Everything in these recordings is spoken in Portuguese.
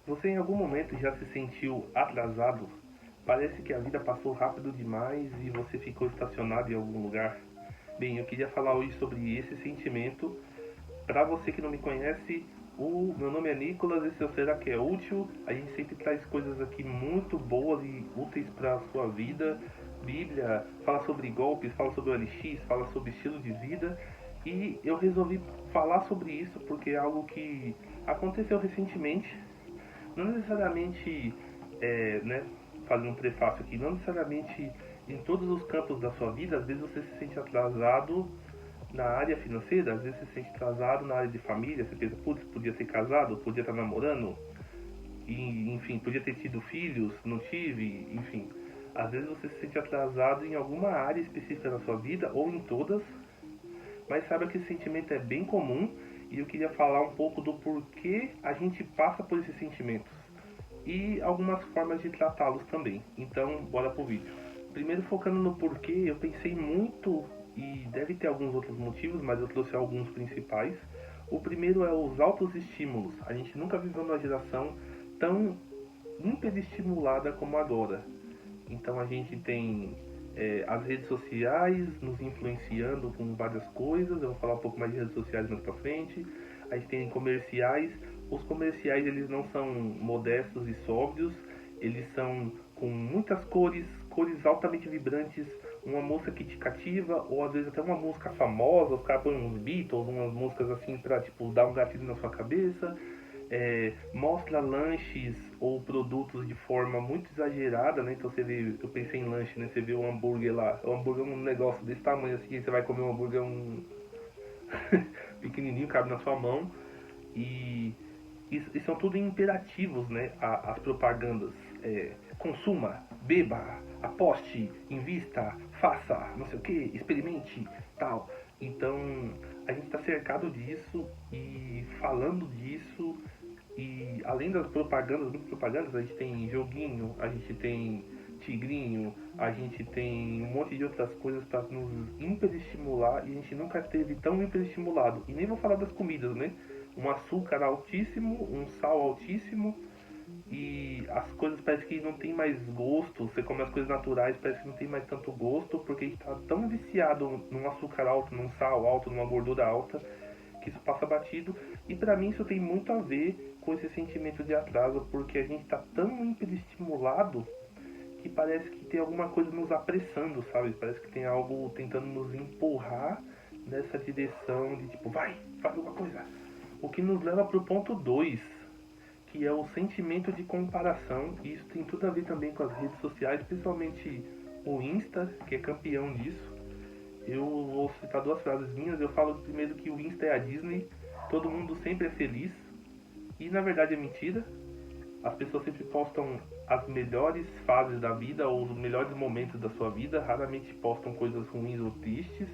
Você em algum momento já se sentiu atrasado? Parece que a vida passou rápido demais e você ficou estacionado em algum lugar? Bem, eu queria falar hoje sobre esse sentimento. Para você que não me conhece, o meu nome é Nicolas, esse é o Será que é Útil? A gente sempre traz coisas aqui muito boas e úteis para a sua vida. Bíblia, fala sobre golpes, fala sobre o OLX, fala sobre estilo de vida. E eu resolvi falar sobre isso porque é algo que aconteceu recentemente. Não necessariamente, né, fazendo um prefácio aqui, não necessariamente em todos os campos da sua vida. Às vezes você se sente atrasado na área financeira, às vezes você se sente atrasado na área de família, você pensa, putz, podia ter casado, podia estar namorando, e, enfim, podia ter tido filhos, não tive, enfim. Às vezes você se sente atrasado em alguma área específica da sua vida, ou em todas, mas saiba que esse sentimento é bem comum, e eu queria falar um pouco do porquê a gente passa por esses sentimentos, e algumas formas de tratá-los também. Então, bora pro vídeo. Primeiro, focando no porquê, eu pensei muito, e deve ter alguns outros motivos, mas eu trouxe alguns principais. O primeiro é os altos estímulos. A gente nunca viveu numa geração tão hiperestimulada como agora. Então a gente tem as redes sociais nos influenciando com várias coisas. Eu vou falar um pouco mais de redes sociais mais pra frente. A gente tem comerciais. Os comerciais, eles não são modestos e sóbrios. Eles são com muitas cores, cores altamente vibrantes, uma música que te cativa, ou às vezes até uma música famosa. Os caras põem uns Beatles, umas músicas assim pra tipo dar um gatilho na sua cabeça. Mostra lanches ou produtos de forma muito exagerada, né? Então você vê, eu pensei em lanche, né? Você vê o hambúrguer lá, o hambúrguer é um negócio desse tamanho assim, você vai comer um hambúrguer pequenininho, cabe na sua mão, e, e são tudo imperativos, né? As propagandas, consuma, beba, aposte, invista, faça, não sei o que, experimente, tal. Então a gente está cercado disso e falando disso. E além das propagandas, muitas propagandas, a gente tem joguinho, a gente tem tigrinho, a gente tem um monte de outras coisas para nos hiperestimular, e a gente nunca esteve tão hiperestimulado. E nem vou falar das comidas, né? Um açúcar altíssimo, um sal altíssimo, e as coisas parece que não tem mais gosto. Você come as coisas naturais, parece que não tem mais tanto gosto, porque a gente está tão viciado num açúcar alto, num sal alto, numa gordura alta, que isso passa batido. E pra mim isso tem muito a ver com esse sentimento de atraso, porque a gente tá tão hiperestimulado que parece que tem alguma coisa nos apressando, sabe? Parece que tem algo tentando nos empurrar nessa direção de tipo, vai, faz alguma coisa. O que nos leva pro ponto 2, que é o sentimento de comparação. E isso tem tudo a ver também com as redes sociais, principalmente o Insta, que é campeão disso. Eu vou citar duas frases minhas. Eu falo primeiro que o Insta é a Disney, todo mundo sempre é feliz, e na verdade é mentira. As pessoas sempre postam as melhores fases da vida ou os melhores momentos da sua vida, raramente postam coisas ruins ou tristes.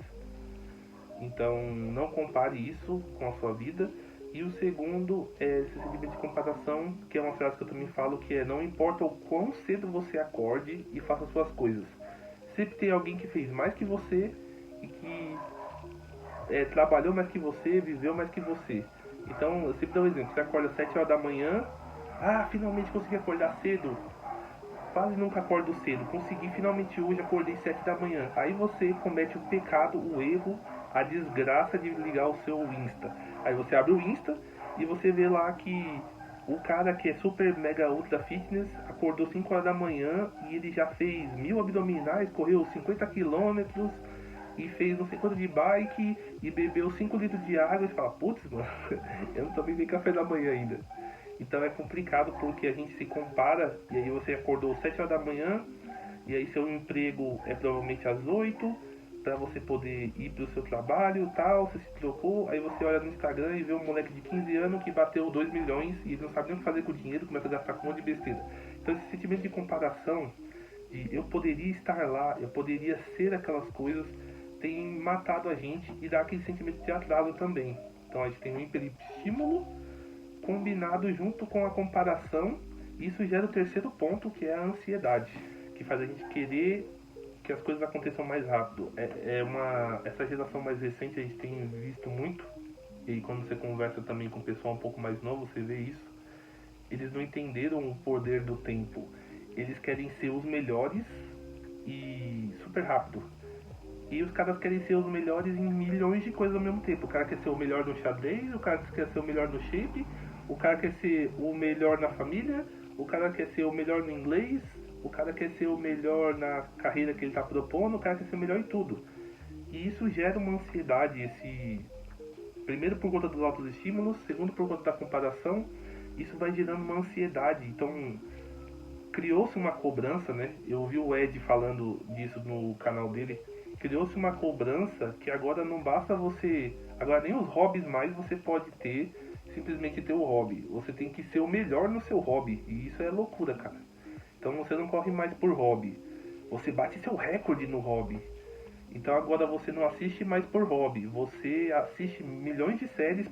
Então não compare isso com a sua vida. E o segundo é esse sentimento de comparação, que é uma frase que eu também falo, que é: não importa o quão cedo você acorde e faça suas coisas, sempre tem alguém que fez mais que você e que trabalhou mais que você, viveu mais que você. Então, eu sempre dou um exemplo: você acorda às 7 horas da manhã, finalmente consegui acordar cedo. Quase nunca acordo cedo, consegui finalmente hoje, acordei 7 da manhã. Aí você comete o pecado, o erro, a desgraça de ligar o seu Insta. Aí você abre o Insta e você vê lá que o cara que é super mega ultra fitness acordou 5 horas da manhã e ele já fez 1.000 abdominais, correu 50 km e fez não sei quanto de bike e bebeu 5 litros de água. E você fala, putz, mano, eu não tomei nem café da manhã ainda. Então é complicado porque a gente se compara, e aí você acordou 7 horas da manhã, e aí seu emprego é provavelmente às 8 para você poder ir pro seu trabalho e tal, você se trocou, aí você olha no Instagram e vê um moleque de 15 anos que bateu 2 milhões e ele não sabe nem o que fazer com o dinheiro, começa a gastar com um monte de besteira. Então esse sentimento de comparação, de eu poderia estar lá, eu poderia ser aquelas coisas, tem matado a gente e dá aquele sentimento de atraso também. Então a gente tem um hiperestímulo combinado junto com a comparação. Isso gera o terceiro ponto, que é a ansiedade, que faz a gente querer que as coisas aconteçam mais rápido. Essa geração mais recente a gente tem visto muito, e quando você conversa também com o pessoal um pouco mais novo, você vê isso. eles não entenderam o poder do tempo. Eles querem ser os melhores e super rápido. E os caras querem ser os melhores em milhões de coisas ao mesmo tempo. O cara quer ser o melhor no xadrez, o cara quer ser o melhor no shape, o cara quer ser o melhor na família, o cara quer ser o melhor no inglês, o cara quer ser o melhor na carreira que ele está propondo, o cara quer ser o melhor em tudo. E isso gera uma ansiedade, primeiro por conta dos altos estímulos, segundo por conta da comparação, isso vai gerando uma ansiedade. Então, criou-se uma cobrança, né? Eu ouvi o Ed falando disso no canal dele. Criou-se uma cobrança que agora não basta você... Agora nem os hobbies mais você pode ter, simplesmente ter o hobby. Você tem que ser o melhor no seu hobby. E isso é loucura, cara. Então você não corre mais por hobby. Você bate seu recorde no hobby. Então agora você não assiste mais por hobby. Você assiste milhões de séries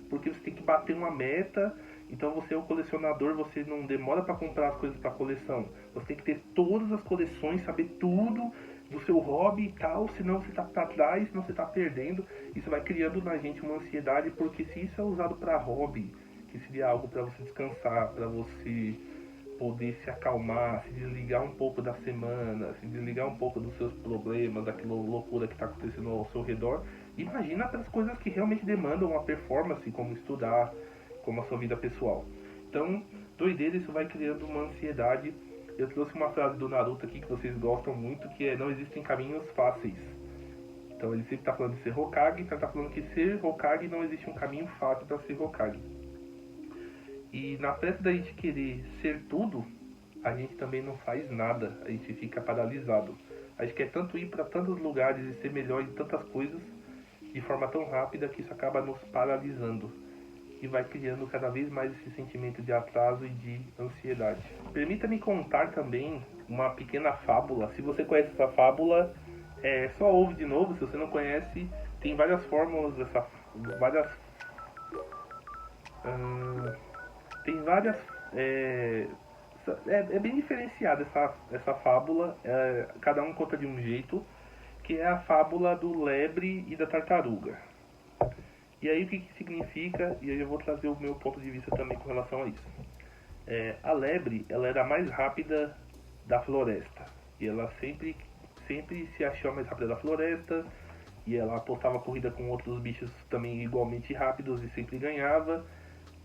porque você tem que bater uma meta. Então você é um colecionador, você não demora para comprar as coisas para coleção. Você tem que ter todas as coleções, saber tudo do seu hobby e tal, senão você tá para trás, senão você tá perdendo. Isso vai criando na gente uma ansiedade, porque se isso é usado para hobby, que seria algo para você descansar, para você poder se acalmar, se desligar um pouco da semana, se desligar um pouco dos seus problemas, daquela loucura que está acontecendo ao seu redor. Imagina para as coisas que realmente demandam uma performance, como estudar, como a sua vida pessoal. Então, doideira, isso vai criando uma ansiedade. Eu trouxe uma frase do Naruto aqui que vocês gostam muito, que é: não existem caminhos fáceis. Então ele sempre está falando de ser Hokage, então está falando que ser Hokage não existe um caminho fácil para ser Hokage. E na pressa da gente querer ser tudo, a gente também não faz nada, a gente fica paralisado. A gente quer tanto ir para tantos lugares e ser melhor em tantas coisas de forma tão rápida que isso acaba nos paralisando e vai criando cada vez mais esse sentimento de atraso e de ansiedade. Permita-me contar também uma pequena fábula. Se você conhece essa fábula, só ouve de novo. Se você não conhece, tem várias fórmulas tem várias. É bem diferenciada essa fábula. Cada um conta de um jeito, que é a fábula do lebre e da tartaruga. E aí o que significa? E aí eu vou trazer o meu ponto de vista também com relação a isso. A lebre, ela era a mais rápida da floresta. E ela sempre se achou a mais rápida da floresta. E ela apostava corrida com outros bichos também igualmente rápidos e sempre ganhava.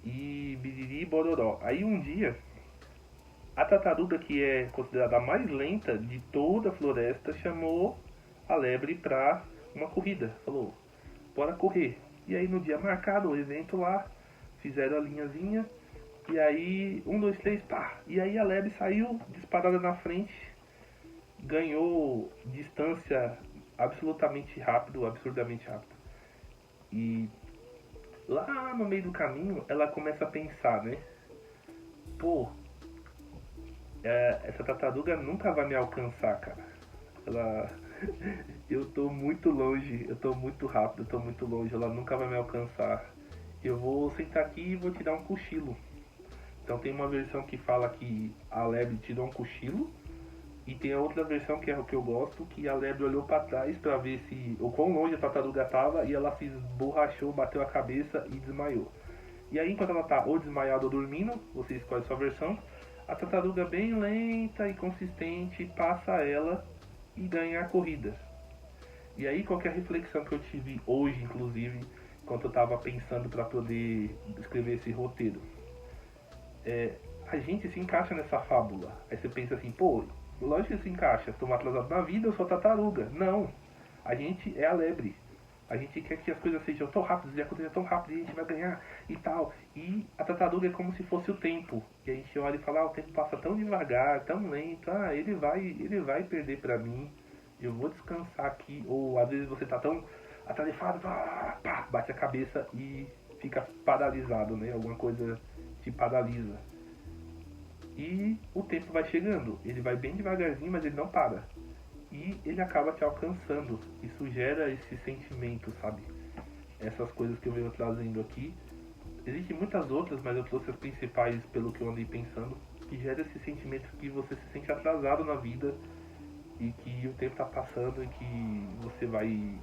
E biriri bororó. Aí um dia, a tartaruga, que é considerada a mais lenta de toda a floresta, chamou a lebre para uma corrida. Falou: bora correr. E aí no dia marcado, o evento lá, fizeram a linhazinha. E aí, 1, 2, 3, pá. E aí a lebre saiu disparada na frente. Ganhou distância absolutamente rápido, absurdamente rápido. E lá no meio do caminho, ela começa a pensar, né? Pô, essa tartaruga nunca vai me alcançar, cara. Eu tô muito longe, eu tô muito rápido, eu tô muito longe, ela nunca vai me alcançar. Eu vou sentar aqui e vou tirar um cochilo. Então tem uma versão que fala que a lebre tirou um cochilo. E tem a outra versão, que é o que eu gosto, que a lebre olhou para trás para ver o quão longe a tartaruga estava, e ela se esborrachou, bateu a cabeça e desmaiou. E aí, enquanto ela está ou desmaiada ou dormindo, você escolhe a sua versão, a tartaruga, bem lenta e consistente, passa ela e ganha a corrida. E aí, qualquer reflexão que eu tive hoje, inclusive, enquanto eu estava pensando para poder escrever esse roteiro, a gente se encaixa nessa fábula. Aí você pensa assim: pô, lógico que se encaixa, estou atrasado na vida, eu sou tartaruga. Não, a gente é a lebre. A gente quer que as coisas sejam tão rápidas, e aconteçam tão rápido, e a gente vai ganhar e tal. E a tartaruga é como se fosse o tempo. E a gente olha e fala: o tempo passa tão devagar, tão lento. Ele vai perder pra mim. Eu vou descansar aqui. Ou às vezes você tá tão atarefado, pá, bate a cabeça e fica paralisado, né? Alguma coisa te paralisa. E o tempo vai chegando, ele vai bem devagarzinho, mas ele não para. E ele acaba te alcançando. Isso gera esse sentimento, sabe? Essas coisas que eu venho trazendo aqui. Existem muitas outras, mas eu trouxe as principais pelo que eu andei pensando. Que gera esse sentimento que você se sente atrasado na vida. E que o tempo tá passando e que você vai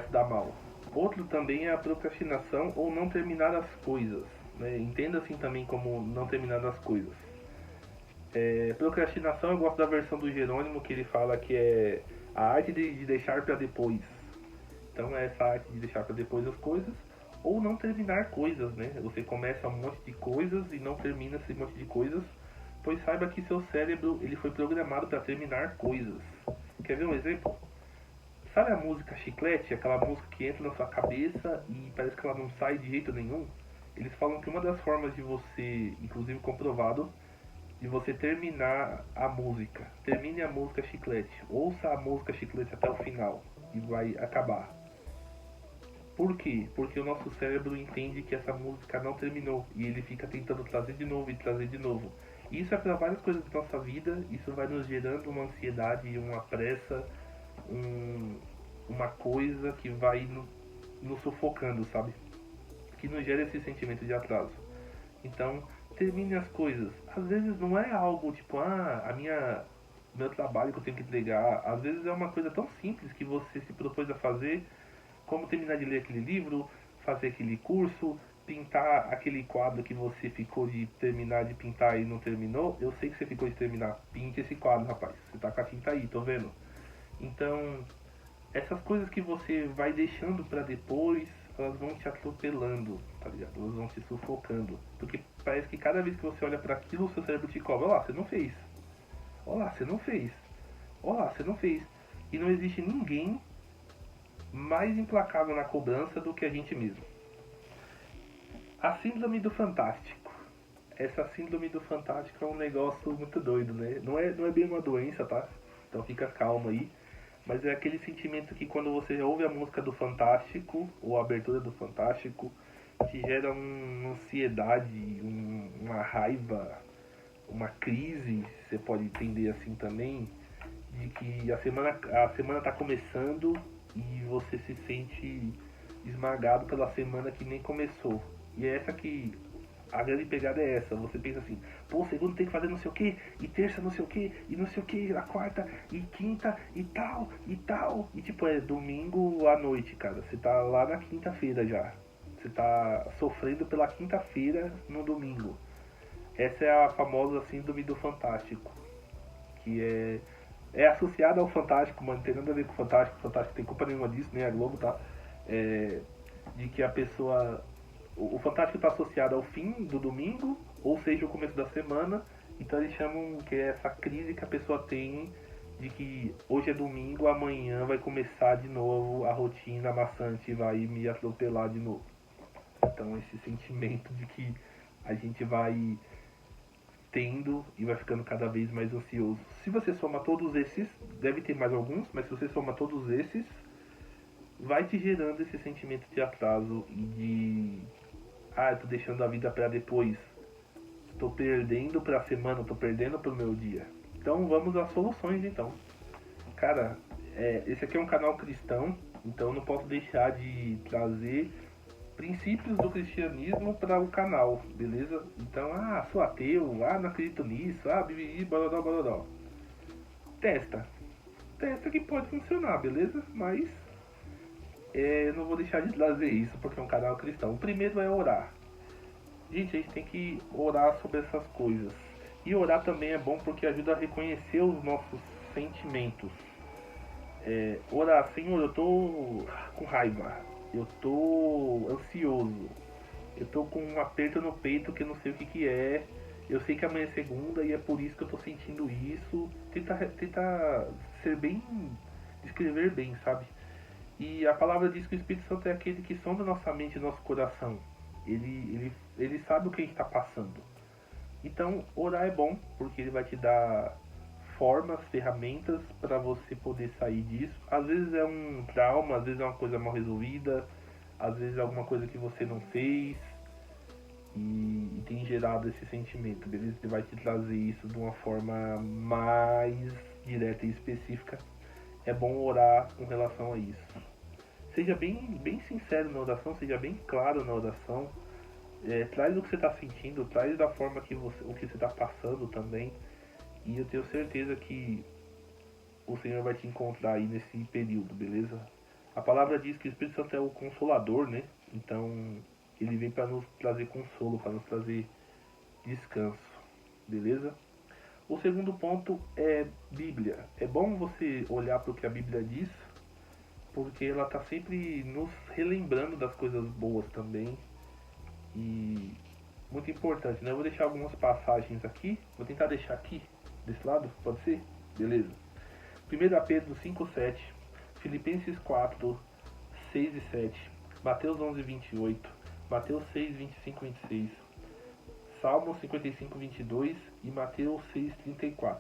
se dar mal. Outro também é a procrastinação ou não terminar as coisas. né? Entenda assim também como não terminar as coisas. Procrastinação, eu gosto da versão do Jerônimo, que ele fala que é a arte de deixar para depois. Então é essa arte de deixar para depois as coisas, ou não terminar coisas, né? Você começa um monte de coisas e não termina esse monte de coisas, pois saiba que seu cérebro ele foi programado para terminar coisas. Quer ver um exemplo? Sabe a música Chiclete? Aquela música que entra na sua cabeça e parece que ela não sai de jeito nenhum? Eles falam que uma das formas de você, inclusive comprovado, de você terminar a música. Termine a música Chiclete. Ouça a música Chiclete até o final e vai acabar. Por quê? Porque o nosso cérebro entende que essa música não terminou e ele fica tentando trazer de novo e trazer de novo. E isso é para várias coisas da nossa vida, isso vai nos gerando uma ansiedade, uma pressa, uma coisa que vai nos sufocando, sabe? Que nos gera esse sentimento de atraso. Então, termine as coisas. Às vezes não é algo tipo, meu trabalho que eu tenho que entregar. Às vezes é uma coisa tão simples que você se propôs a fazer, como terminar de ler aquele livro, fazer aquele curso, pintar aquele quadro que você ficou de terminar de pintar e não terminou. Eu sei que você ficou de terminar. Pinte esse quadro, rapaz. Você tá com a tinta aí, tô vendo. Então, essas coisas que você vai deixando pra depois, elas vão te atropelando, tá ligado? Elas vão te sufocando. Porque parece que cada vez que você olha para aquilo, o seu cérebro te cobra. Olha lá, você não fez. Olha lá, você não fez. Olha lá, você não fez. E não existe ninguém mais implacável na cobrança do que a gente mesmo. A síndrome do fantástico. Essa síndrome do fantástico é um negócio muito doido, né? Não é bem uma doença, tá? Então fica calmo aí. Mas é aquele sentimento que quando você ouve a música do Fantástico, ou a abertura do Fantástico, te gera uma ansiedade, uma raiva, uma crise, você pode entender assim também, de que a semana tá começando e você se sente esmagado pela semana que nem começou. E é essa que a grande pegada é essa, você pensa assim, pô, segundo tem que fazer não sei o que, e terça não sei o que, e não sei o que, a quarta, e quinta, e tal, e tal. E tipo, é domingo à noite, cara. Você tá lá na quinta-feira já. Você tá sofrendo pela quinta-feira no domingo. Essa é a famosa síndrome do Fantástico. Que é associada ao Fantástico, mas não tem nada a ver com o Fantástico. O Fantástico tem culpa nenhuma disso, nem a Globo, tá? De que a pessoa o Fantástico está associado ao fim do domingo, ou seja, o começo da semana. Então eles chamam que é essa crise que a pessoa tem de que hoje é domingo, amanhã vai começar de novo a rotina maçante e vai me atropelar de novo. Então esse sentimento de que a gente vai tendo e vai ficando cada vez mais ansioso. Se você soma todos esses, deve ter mais alguns, mas se você soma todos esses, vai te gerando esse sentimento de atraso e de eu tô deixando a vida para depois. Tô perdendo pra semana, tô perdendo pro meu dia. Então vamos às soluções então. Cara, esse aqui é um canal cristão, então eu não posso deixar de trazer princípios do cristianismo para o canal, beleza? Então, sou ateu, não acredito nisso, bibi, borodó, borodó. Testa. Testa que pode funcionar, beleza? Mas eu não vou deixar de trazer isso porque é um canal cristão. O primeiro é orar. Gente, a gente tem que orar sobre essas coisas. E orar também é bom porque ajuda a reconhecer os nossos sentimentos. Orar, Senhor, eu tô com raiva, eu tô ansioso, eu tô com um aperto no peito que eu não sei o que é, eu sei que amanhã é segunda e é por isso que eu tô sentindo isso. Tenta ser bem, descrever bem, sabe? E a palavra diz que o Espírito Santo é aquele que sonda nossa mente e nosso coração. Ele sabe o que a gente está passando. Então, orar é bom, porque ele vai te dar formas, ferramentas para você poder sair disso. Às vezes é um trauma, às vezes é uma coisa mal resolvida, às vezes é alguma coisa que você não fez e tem gerado esse sentimento, beleza? Ele vai te trazer isso de uma forma mais direta e específica. É bom orar com relação a isso. Seja bem sincero na oração, seja bem claro na oração. Traz o que você está sentindo, traz da forma que o que você está passando também. E eu tenho certeza que o Senhor vai te encontrar aí nesse período, beleza? A palavra diz que o Espírito Santo é o consolador, né? Então, Ele vem para nos trazer consolo, para nos trazer descanso, beleza? O segundo ponto é Bíblia. É bom você olhar para o que a Bíblia diz, porque ela está sempre nos relembrando das coisas boas também. E muito importante, né? Eu vou deixar algumas passagens aqui. Vou tentar deixar aqui, desse lado, pode ser? Beleza. 1 Pedro 5:7, Filipenses 4:6 e 7, Mateus 11:28, Mateus 6:25-26, Salmo 55:22 e Mateus 6:34.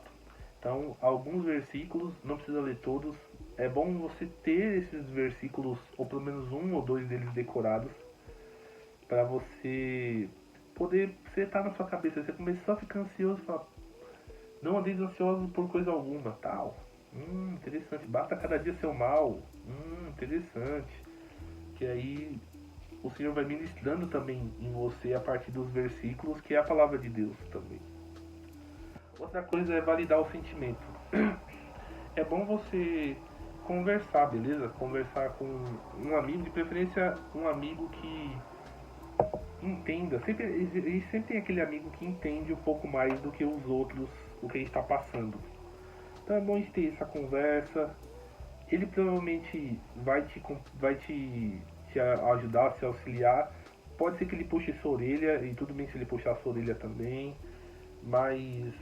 Então, alguns versículos, não precisa ler todos. É bom você ter esses versículos, ou pelo menos um ou dois deles decorados, para você poder setar na sua cabeça. Você começar a ficar ansioso e falar, não andeis ansiosos por coisa alguma, tal. Interessante. Basta cada dia seu mal. Interessante. Que aí o Senhor vai ministrando também em você a partir dos versículos, que é a palavra de Deus também. Outra coisa é validar o sentimento. É bom você conversar, beleza? Conversar com um amigo, de preferência um amigo que entenda. Sempre tem aquele amigo que entende um pouco mais do que os outros, o que a gente está passando. Então é bom a gente ter essa conversa. Ele provavelmente vai te ajudar, te auxiliar. Pode ser que ele puxe sua orelha, e tudo bem se ele puxar sua orelha também. Mas,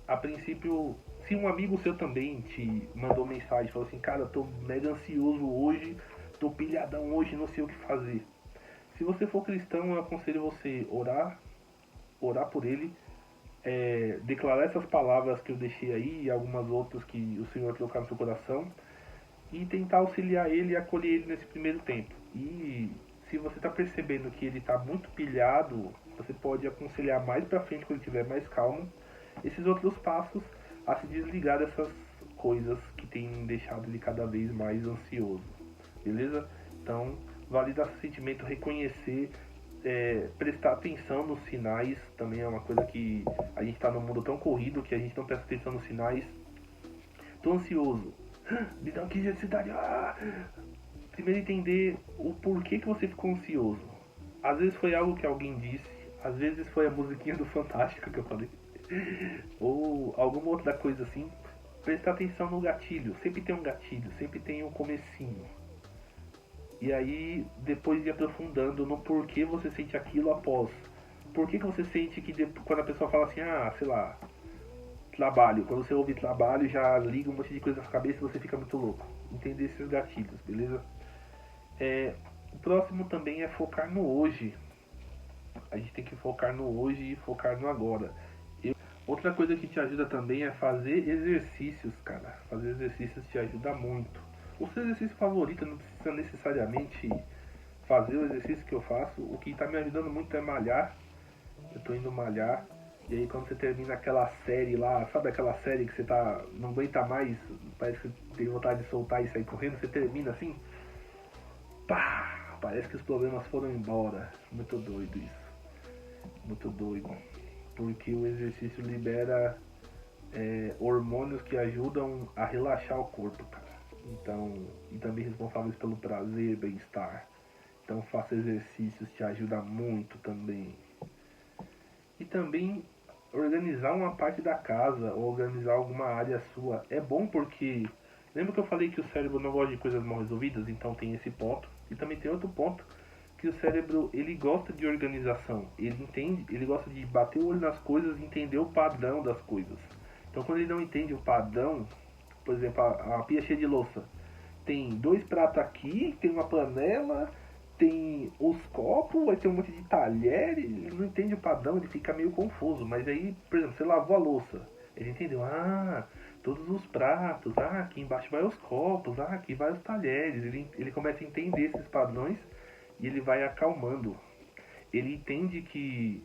a princípio, se um amigo seu também te mandou mensagem, falou assim, cara, tô mega ansioso hoje, tô pilhadão hoje, não sei o que fazer. Se você for cristão, eu aconselho você orar por ele, declarar essas palavras que eu deixei aí e algumas outras que o Senhor colocar no seu coração, e tentar auxiliar ele e acolher ele nesse primeiro tempo. E se você está percebendo que ele está muito pilhado, você pode aconselhar mais para frente, quando ele estiver mais calmo, esses outros passos a se desligar dessas coisas que têm deixado ele cada vez mais ansioso. Beleza? Então, validar esse sentimento, reconhecer, prestar atenção nos sinais, também é uma coisa que a gente está num mundo tão corrido que a gente não presta atenção nos sinais. Tô ansioso. Me dá um queijo de cidade. Primeiro entender o porquê que você ficou ansioso. Às vezes foi algo que alguém disse, às vezes foi a musiquinha do Fantástico que eu falei, ou alguma outra coisa assim. Prestar atenção no gatilho. Sempre tem um gatilho, sempre tem um comecinho. E aí, depois de aprofundando no porquê você sente aquilo após. Por que você sente que quando a pessoa fala assim, sei lá, trabalho. Quando você ouve trabalho, já liga um monte de coisa na sua cabeça e você fica muito louco. Entender esses gatilhos, beleza? O próximo também é focar no hoje. A gente tem que focar no hoje e focar no agora. Outra coisa que te ajuda também é fazer exercícios, cara. Fazer exercícios te ajuda muito. O seu exercício favorito não precisa necessariamente fazer o exercício que eu faço. O que está me ajudando muito é malhar. Eu tô indo malhar. E aí quando você termina aquela série lá, sabe aquela série que você não aguenta mais, parece que tem vontade de soltar e sair correndo, você termina assim, pá, parece que os problemas foram embora. Muito doido isso. Muito doido. Porque o exercício libera hormônios que ajudam a relaxar o corpo, cara. Então, e também responsáveis pelo prazer, bem-estar. Então faça exercícios, te ajuda muito também. E também organizar uma parte da casa ou organizar alguma área sua é bom, porque lembra que eu falei que o cérebro não gosta de coisas mal resolvidas? Então tem esse ponto. E também tem outro ponto, que o cérebro ele gosta de organização. Ele gosta de bater o olho nas coisas e entender o padrão das coisas. Então quando ele não entende o padrão, por exemplo, a pia cheia de louça, tem 2 pratos aqui, tem uma panela, tem os copos, vai ter um monte de talheres, ele não entende o padrão, ele fica meio confuso. Mas aí, por exemplo, você lavou a louça, ele entendeu, todos os pratos, aqui embaixo vai os copos, aqui vai os talheres. Ele começa a entender esses padrões e ele vai acalmando. Ele entende que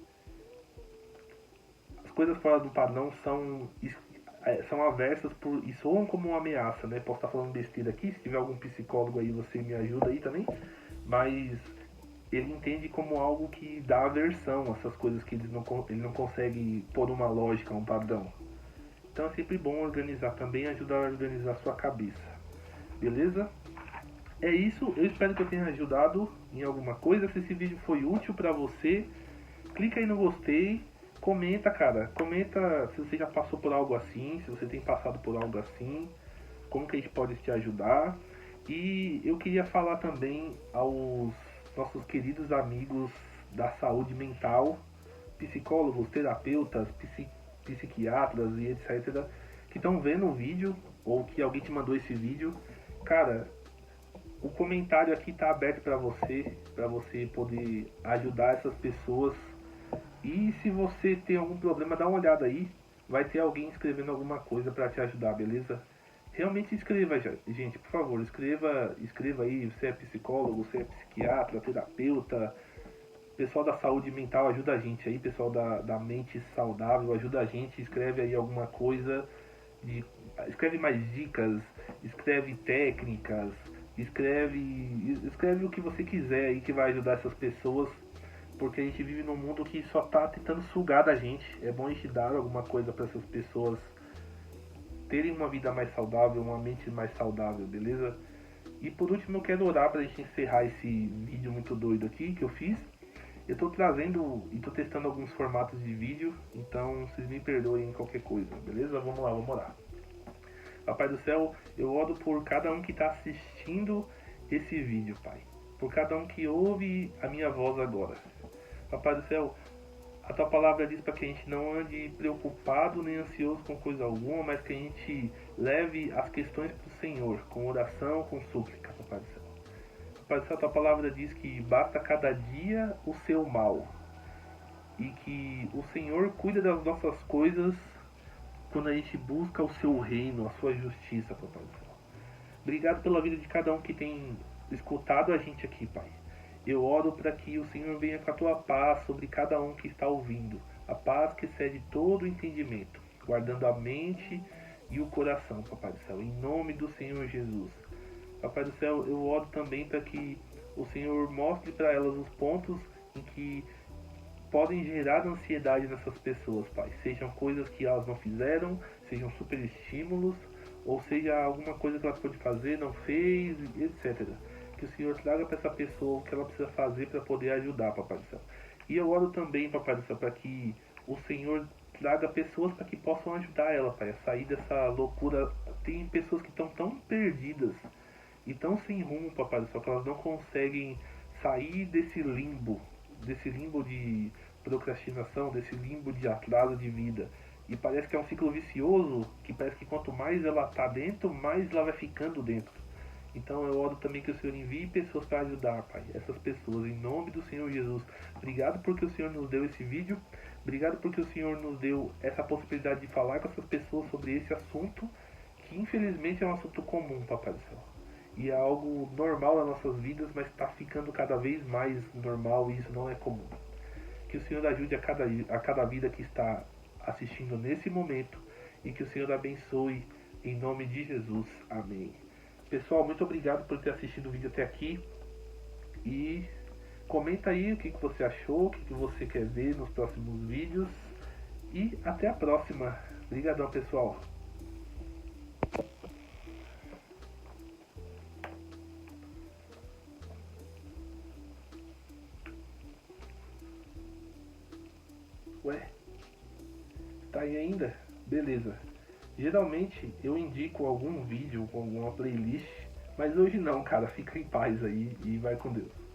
as coisas fora do padrão são aversas e soam como uma ameaça, né? Posso estar falando besteira aqui, se tiver algum psicólogo aí, você me ajuda aí também. Mas ele entende como algo que dá aversão, essas coisas que ele não consegue pôr uma lógica, um padrão. Então é sempre bom organizar também, ajudar a organizar a sua cabeça. Beleza? É isso, eu espero que eu tenha ajudado em alguma coisa. Se esse vídeo foi útil pra você, clica aí no gostei, comenta, cara. Comenta se você já passou por algo assim, se você tem passado por algo assim, como que a gente pode te ajudar. E eu queria falar também aos nossos queridos amigos da saúde mental, psicólogos, terapeutas, psiquiatras e etc, que estão vendo o vídeo ou que alguém te mandou esse vídeo. Cara, o comentário aqui está aberto para você poder ajudar essas pessoas. E se você tem algum problema, dá uma olhada aí, vai ter alguém escrevendo alguma coisa para te ajudar, beleza? Realmente escreva, gente, por favor, escreva aí, você é psicólogo, você é psiquiatra, terapeuta, pessoal da saúde mental ajuda a gente aí, pessoal da mente saudável ajuda a gente, escreve aí alguma coisa, de, escreve mais dicas, escreve técnicas, escreve o que você quiser aí que vai ajudar essas pessoas, porque a gente vive num mundo que só tá tentando sugar da gente. É bom a gente dar alguma coisa para essas pessoas terem uma vida mais saudável, uma mente mais saudável, beleza? E por último eu quero orar pra gente encerrar esse vídeo muito doido aqui que eu fiz. Eu tô trazendo e tô testando alguns formatos de vídeo, então vocês me perdoem qualquer coisa, beleza? Vamos lá, vamos orar. Papai do céu, eu oro por cada um que está assistindo esse vídeo, Pai. Por cada um que ouve a minha voz agora. Papai do céu, a tua palavra diz para que a gente não ande preocupado nem ansioso com coisa alguma, mas que a gente leve as questões para o Senhor, com oração, com súplica, Papai do céu. Papai do céu, a tua palavra diz que basta cada dia o seu mal. E que o Senhor cuida das nossas coisas quando a gente busca o seu reino, a sua justiça, Papai do céu. Obrigado pela vida de cada um que tem escutado a gente aqui, Pai. Eu oro para que o Senhor venha com a tua paz sobre cada um que está ouvindo. A paz que excede todo o entendimento, guardando a mente e o coração, Papai do céu. Em nome do Senhor Jesus. Papai do céu, eu oro também para que o Senhor mostre para elas os pontos em que podem gerar ansiedade nessas pessoas, Pai. Sejam coisas que elas não fizeram, sejam super estímulos, ou seja alguma coisa que ela pode fazer, não fez, etc. Que o Senhor traga para essa pessoa o que ela precisa fazer para poder ajudar, Papai do céu. E eu oro também, Papai do céu, para que o Senhor traga pessoas para que possam ajudar ela, Pai, a sair dessa loucura. Tem pessoas que estão tão perdidas e tão sem rumo, Papai do céu, que elas não conseguem sair desse limbo de procrastinação, desse limbo de atraso de vida. E parece que é um ciclo vicioso, que parece que quanto mais ela está dentro, mais ela vai ficando dentro. Então eu oro também que o Senhor envie pessoas para ajudar, Pai, essas pessoas, em nome do Senhor Jesus. Obrigado porque o Senhor nos deu esse vídeo, obrigado porque o Senhor nos deu essa possibilidade de falar com essas pessoas sobre esse assunto, que infelizmente é um assunto comum, Papai do céu. E é algo normal nas nossas vidas, mas está ficando cada vez mais normal e isso não é comum. Que o Senhor ajude a cada vida que está assistindo nesse momento e que o Senhor abençoe em nome de Jesus. Amém. Pessoal, muito obrigado por ter assistido o vídeo até aqui e comenta aí o que você achou, o que você quer ver nos próximos vídeos e até a próxima. Obrigadão, pessoal. Ué, tá aí ainda? Beleza. Geralmente eu indico algum vídeo com alguma playlist, mas hoje não, cara. Fica em paz aí e vai com Deus.